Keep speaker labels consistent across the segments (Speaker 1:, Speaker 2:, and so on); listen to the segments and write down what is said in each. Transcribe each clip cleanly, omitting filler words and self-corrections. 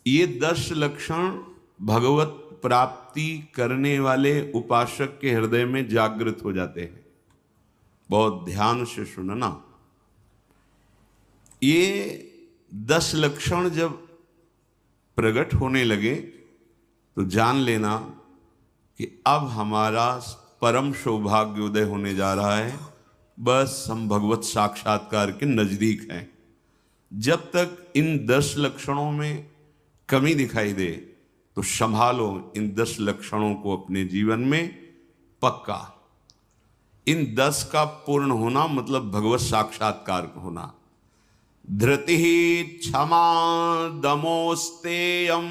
Speaker 1: ये 10 लक्षण भगवत प्राप्ति करने वाले उपासक के हृदय में जागृत हो जाते हैं। बहुत ध्यान से सुनना। ये 10 लक्षण जब प्रकट होने लगे तो जान लेना कि अब हमारा परम सौभाग्य उदय होने जा रहा है। बस हम भगवत साक्षात्कार के नजदीक हैं। जब तक इन 10 लक्षणों में कमी दिखाई दे तो संभालो इन 10 लक्षणों को अपने जीवन में पक्का। इन 10 का पूर्ण होना मतलब भगवत साक्षात्कार होना। धृति क्षमा दमोस्तेयम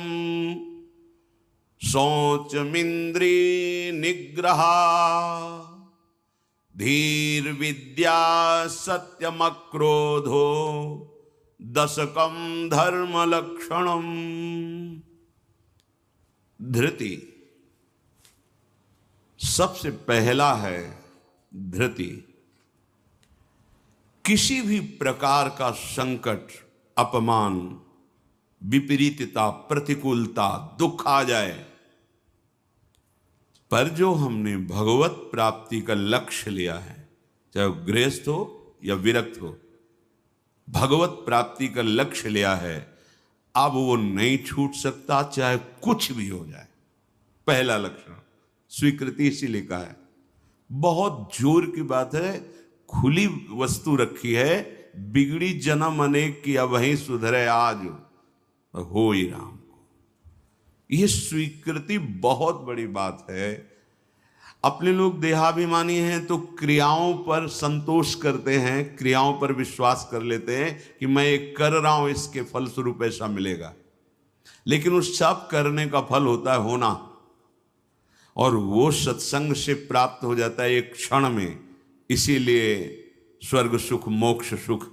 Speaker 1: शौचमिंद्री निग्रह धीर विद्या सत्यमक्रोधो दशकम धर्म लक्षणम। धृति सबसे पहला है। धृति किसी भी प्रकार का संकट, अपमान, विपरीतता, प्रतिकूलता, दुख आ जाए, पर जो हमने भगवत प्राप्ति का लक्ष्य लिया है, चाहे वो गृहस्थ हो या विरक्त हो, भगवत प्राप्ति का लक्ष्य लिया है, अब वो नहीं छूट सकता, चाहे कुछ भी हो जाए। पहला लक्षण स्वीकृति इसीलिए कहा है। बहुत जोर की बात है। खुली वस्तु रखी है, बिगड़ी जन्म अनेक की अब वहीं सुधरे आज हो ही राम को। यह स्वीकृति बहुत बड़ी बात है। अपने लोग देहाभिमानी हैं तो क्रियाओं पर संतोष करते हैं, क्रियाओं पर विश्वास कर लेते हैं कि मैं ये कर रहा हूं, इसके फलस्वरूप ऐसा मिलेगा। लेकिन उस सब करने का फल होता है होना, और वो सत्संग से प्राप्त हो जाता है एक क्षण में। इसीलिए स्वर्ग सुख, मोक्ष सुख,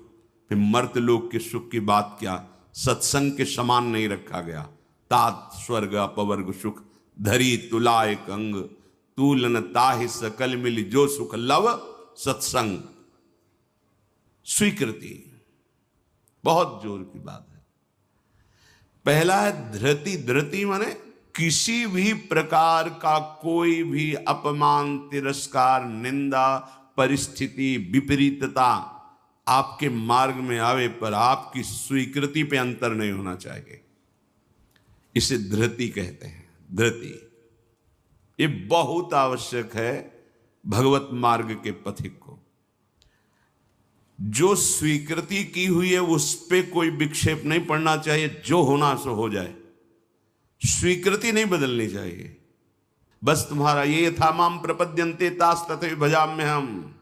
Speaker 1: फिर मर्त्यलोक के सुख की बात क्या, सत्संग के समान नहीं रखा गया। तात स्वर्ग अपवर्ग सुख धरी तुला एक अंग, तूलन ताहि सकल मिली जो सुख लव सत्संग। स्वीकृति बहुत जोर की बात है। पहला है धृति। धृति माने किसी भी प्रकार का कोई भी अपमान, तिरस्कार, निंदा, परिस्थिति, विपरीतता आपके मार्ग में आवे पर आपकी स्वीकृति पे अंतर नहीं होना चाहिए। इसे धृति कहते हैं। धृति ये बहुत आवश्यक है भगवत मार्ग के पथिक को। जो स्वीकृति की हुई है उस पे कोई विक्षेप नहीं पड़ना चाहिए। जो होना सो हो जाए, स्वीकृति नहीं बदलनी चाहिए। बस तुम्हारा ये यथा माम प्रपद्यन्ते तास तथैव भजाम्य हम।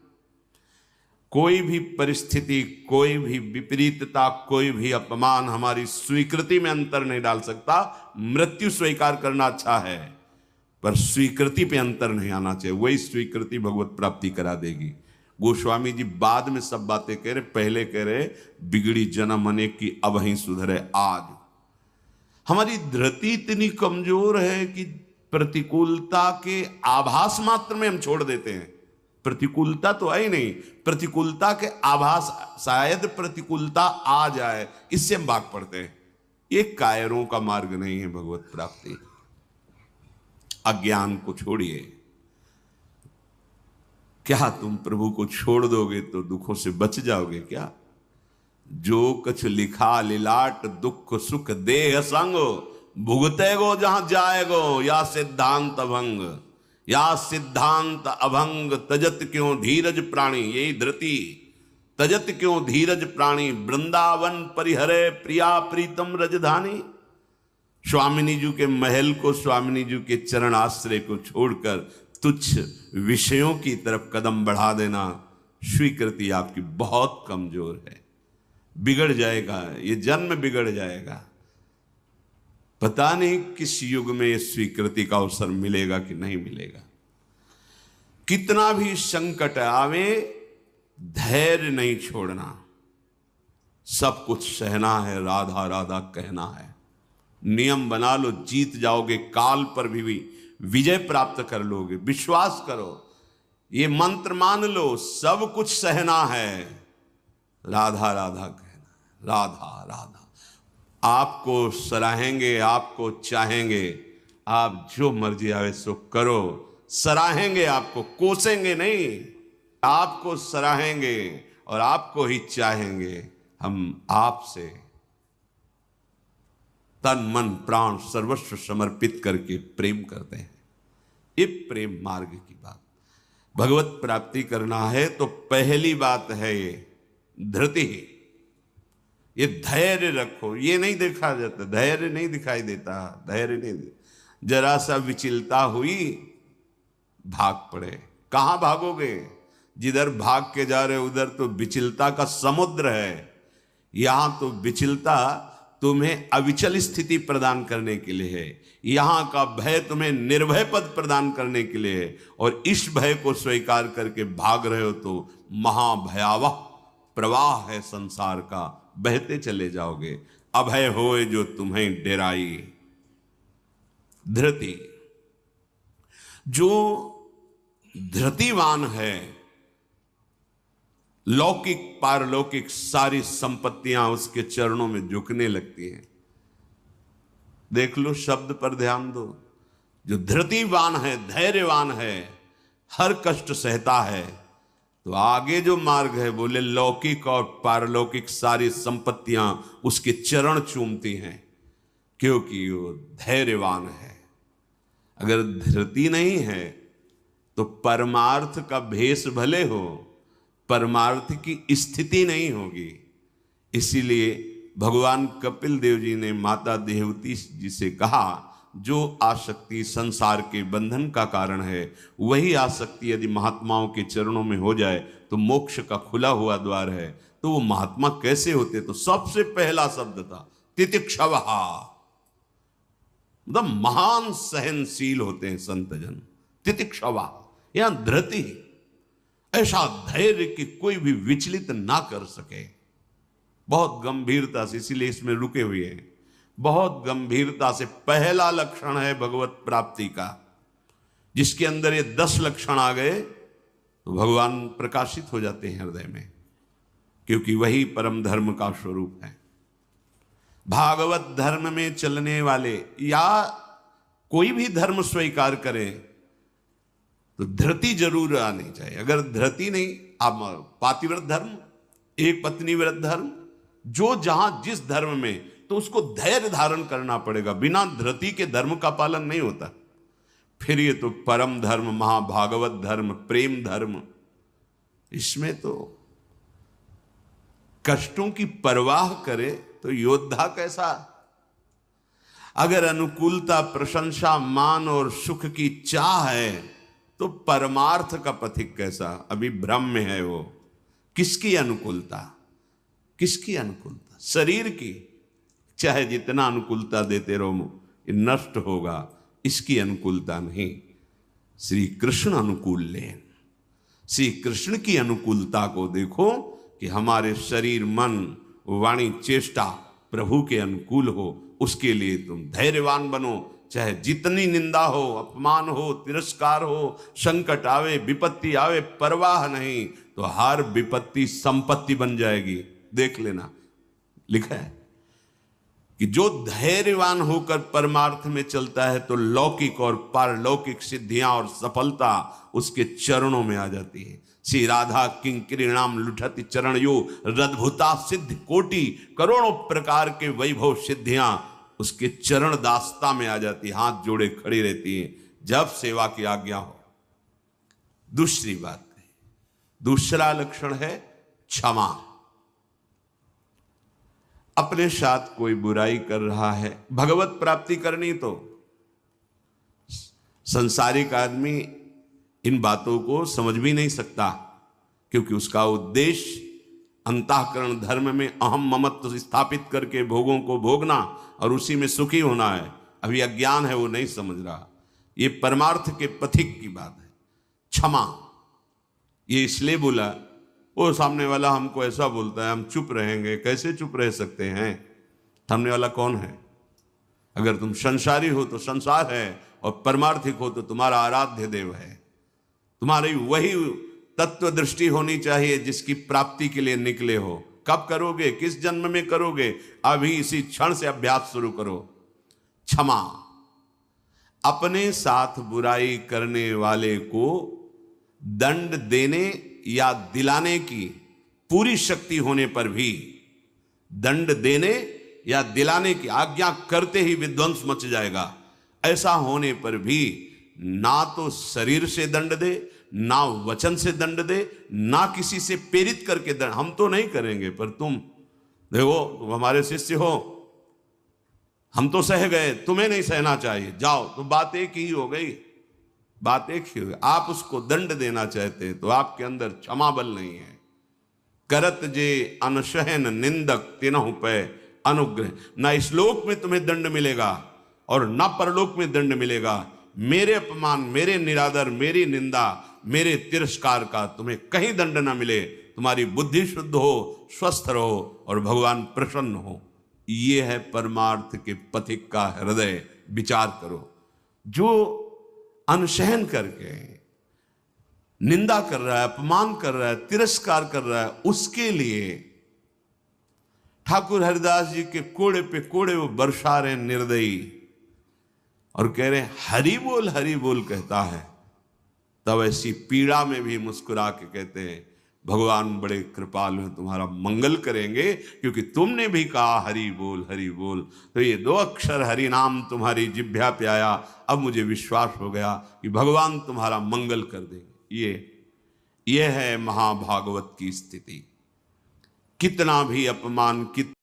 Speaker 1: कोई भी परिस्थिति, कोई भी विपरीतता, कोई भी अपमान हमारी स्वीकृति में अंतर नहीं डाल सकता। मृत्यु स्वीकार करना अच्छा है, पर स्वीकृति पे अंतर नहीं आना चाहिए। वही स्वीकृति भगवत प्राप्ति करा देगी। गोस्वामी जी बाद में सब बातें कह रहे, पहले कह रहे बिगड़ी जन्म अनेक की अब वहीं सुधरे आज। हमारी धृति इतनी कमजोर है कि प्रतिकूलता के आभास मात्र में हम छोड़ देते हैं। प्रतिकूलता तो है ही नहीं, प्रतिकूलता के आभास, शायद प्रतिकूलता आ जाए, इससे हम भाग पड़ते हैं। ये कायरों का मार्ग नहीं है भगवत प्राप्ति। अज्ञान को छोड़िए। क्या तुम प्रभु को छोड़ दोगे तो दुखों से बच जाओगे क्या? जो कुछ लिखा लिलाट दुख सुख देह संग, भुगते गो जहां जाएगो या सिद्धांत अभंग। या सिद्धांत अभंग तजत क्यों धीरज प्राणी। यही धृति। तजत क्यों धीरज प्राणी, वृंदावन परिहरे प्रिया प्रीतम रजधानी। स्वामिनी जी के महल को, स्वामिनी जी के चरण आश्रय को छोड़कर तुच्छ विषयों की तरफ कदम बढ़ा देना, स्वीकृति आपकी बहुत कमजोर है। बिगड़ जाएगा, ये जन्म बिगड़ जाएगा। पता नहीं किस युग में ये स्वीकृति का अवसर मिलेगा कि नहीं मिलेगा। कितना भी संकट आवे, धैर्य नहीं छोड़ना। सब कुछ सहना है, राधा राधा कहना है। नियम बना लो, जीत जाओगे। काल पर भी विजय प्राप्त कर लोगे। विश्वास करो, ये मंत्र मान लो, सब कुछ सहना है, राधा राधा कहना, राधा राधा। आपको सराहेंगे, आपको चाहेंगे, आप जो मर्जी आवे सो करो। सराहेंगे आपको, कोसेंगे नहीं, आपको सराहेंगे और आपको ही चाहेंगे। हम आपसे तन मन प्राण सर्वस्व समर्पित करके प्रेम करते हैं। ये प्रेम मार्ग की बात। भगवत प्राप्ति करना है तो पहली बात है ये धृति, ये धैर्य रखो। ये नहीं देखा जाता, धैर्य नहीं दिखाई देता, धैर्य नहीं। जरा सा विचलता हुई भाग पड़े। कहां भागोगे? जिधर भाग के जा रहे उधर तो विचलता का समुद्र है। यहां तो विचलता तुम्हें अविचल स्थिति प्रदान करने के लिए है। यहां का भय तुम्हें निर्भय पद प्रदान करने के लिए है। और इस भय को स्वीकार करके भाग रहे हो तो महाभयावह प्रवाह है संसार का, बहते चले जाओगे। अभय होए जो तुम्हें डेराई। धृति, जो धृतिवान है, लौकिक पारलौकिक सारी संपत्तियां उसके चरणों में झुकने लगती हैं। देख लो, शब्द पर ध्यान दो। जो धृतिवान है, धैर्यवान है, हर कष्ट सहता है, तो आगे जो मार्ग है बोले लौकिक और पारलौकिक सारी संपत्तियां उसके चरण चूमती हैं, क्योंकि वो धैर्यवान है। अगर धृति नहीं है तो परमार्थ का भेष भले हो, परमार्थ की स्थिति नहीं होगी। इसीलिए भगवान कपिल देव जी ने माता देवती जी से कहा, जो आसक्ति संसार के बंधन का कारण है, वही आसक्ति यदि महात्माओं के चरणों में हो जाए तो मोक्ष का खुला हुआ द्वार है। तो वो महात्मा कैसे होते? तो सबसे पहला शब्द था तितिक्षवः, मतलब महान सहनशील होते हैं संत जन। तितिक्षवः, यहां धृति, ऐसा धैर्य कि कोई भी विचलित ना कर सके। बहुत गंभीरता से, इसीलिए इसमें रुके हुए हैं। बहुत गंभीरता से पहला लक्षण है भगवत प्राप्ति का। जिसके अंदर ये 10 लक्षण आ गए तो भगवान प्रकाशित हो जाते हैं हृदय में, क्योंकि वही परम धर्म का स्वरूप है। भागवत धर्म में चलने वाले या कोई भी धर्म स्वीकार करे तो धृति जरूर आनी चाहिए। अगर धृति नहीं, आप पातिव्रत धर्म, एक पत्नी व्रत धर्म, जो जहां जिस धर्म में, तो उसको धैर्य धारण करना पड़ेगा। बिना धृति के धर्म का पालन नहीं होता। फिर ये तो परम धर्म, महाभागवत धर्म, प्रेम धर्म, इसमें तो कष्टों की परवाह करे तो योद्धा कैसा। अगर अनुकूलता, प्रशंसा, मान और सुख की चाह है तो परमार्थ का पथिक कैसा। अभी भ्रम में है वो। किसकी अनुकूलता? किसकी अनुकूलता? शरीर की। चाहे जितना अनुकूलता देते रहो, ये नष्ट होगा। इसकी अनुकूलता नहीं। श्री कृष्ण अनुकूल लेन, श्री कृष्ण की अनुकूलता को देखो कि हमारे शरीर, मन, वाणी, चेष्टा प्रभु के अनुकूल हो। उसके लिए तुम धैर्यवान बनो। चाहे जितनी निंदा हो, अपमान हो, तिरस्कार हो, संकट आवे, विपत्ति आवे, परवाह नहीं। तो हर विपत्ति संपत्ति बन जाएगी। देख लेना, लिखा है कि जो धैर्यवान होकर परमार्थ में चलता है तो लौकिक और पारलौकिक सिद्धियां और सफलता उसके चरणों में आ जाती है। श्री राधा किंकरीणाम लुठति चरण यो रद्भुता सिद्ध कोटि, करोड़ों प्रकार के वैभव सिद्धियां उसके चरण दास्ता में आ जाती, हाथ जोड़े खड़ी रहती हैं जब सेवा की आज्ञा हो। दूसरी बात है, दूसरा लक्षण है क्षमा। अपने साथ कोई बुराई कर रहा है, भगवत प्राप्ति करनी तो संसारिक आदमी इन बातों को समझ भी नहीं सकता, क्योंकि उसका उद्देश्य अंतःकरण धर्म में अहम ममत्व स्थापित करके भोगों को भोगना और उसी में सुखी होना है। अभी अज्ञान है, वो नहीं समझ रहा। ये परमार्थ के पथिक की बात है। क्षमा, ये इसलिए बोला, वो सामने वाला हमको ऐसा बोलता है, हम चुप रहेंगे। कैसे चुप रह सकते हैं? सामने वाला कौन है? अगर तुम संसारी हो तो संसार है, और परमार्थिक हो तो तुम्हारा आराध्य देव है। तुम्हारी वही तत्व दृष्टि होनी चाहिए जिसकी प्राप्ति के लिए निकले हो। कब करोगे, किस जन्म में करोगे? अभी इसी क्षण से अभ्यास शुरू करो। क्षमा, अपने साथ बुराई करने वाले को दंड देने या दिलाने की पूरी शक्ति होने पर भी, दंड देने या दिलाने की आज्ञा करते ही विध्वंस मच जाएगा, ऐसा होने पर भी ना तो शरीर से दंड दे, ना वचन से दंड दे, ना किसी से प्रेरित करके दंड। हम तो नहीं करेंगे, पर तुम देखो, तुम हमारे शिष्य हो, हम तो सह गए, तुम्हें नहीं सहना चाहिए, जाओ। तो बात एक ही हो गई, बात एक ही हो गई। आप उसको दंड देना चाहते तो आपके अंदर क्षमा बल नहीं है। करत जे अनशहन निंदक तिनहु पे अनुग्रह। ना इस लोक में तुम्हें दंड मिलेगा और ना परलोक में दंड मिलेगा। मेरे अपमान, मेरे निरादर, मेरी निंदा, मेरे तिरस्कार का तुम्हें कहीं दंड ना मिले। तुम्हारी बुद्धि शुद्ध हो, स्वस्थ रहो और भगवान प्रसन्न हो। ये है परमार्थ के पथिक का हृदय। विचार करो, जो अनशहन करके निंदा कर रहा है, अपमान कर रहा है, तिरस्कार कर रहा है, उसके लिए ठाकुर हरिदास जी के कोड़े पे कोड़े वो बरसा रहे निर्दयी और कह रहे हरि बोल कहता है। तब ऐसी पीड़ा में भी मुस्कुरा के कहते हैं भगवान बड़े कृपालु हैं, तुम्हारा मंगल करेंगे, क्योंकि तुमने भी कहा हरि बोल। तो ये 2 अक्षर हरि नाम तुम्हारी जिह्वा पे आया, अब मुझे विश्वास हो गया कि भगवान तुम्हारा मंगल कर देंगे। ये है महाभागवत की स्थिति। कितना भी अपमान,